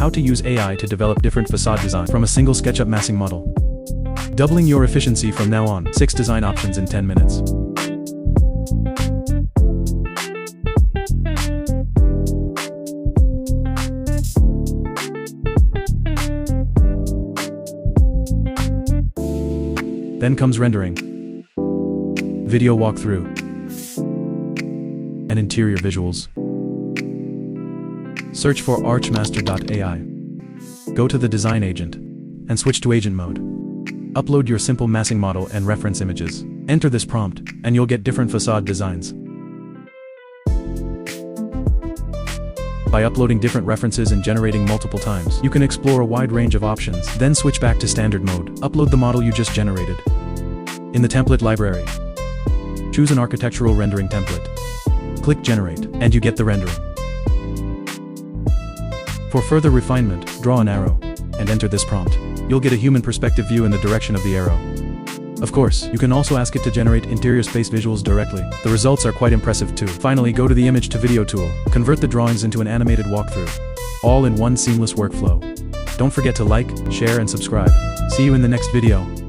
how to use AI to develop different facade design from a single SketchUp massing model. Doubling your efficiency from now on. 6 design options in 10 minutes. Then comes rendering, video walkthrough, and interior visuals. Search for ArchMaster.ai. Go to the design agent and switch to agent mode. Upload your simple massing model and reference images. Enter this prompt, and you'll get different facade designs. By uploading different references and generating multiple times, you can explore a wide range of options. Then switch back to standard mode. Upload the model you just generated. In the template library, choose an architectural rendering template. Click Generate, and you get the rendering. For further refinement, draw an arrow, and enter this prompt. You'll get a human perspective view in the direction of the arrow. Of course, you can also ask it to generate interior space visuals directly. The results are quite impressive too. Finally, go to the image to video tool. Convert the drawings into an animated walkthrough. All in one seamless workflow. Don't forget to like, share, and subscribe. See you in the next video.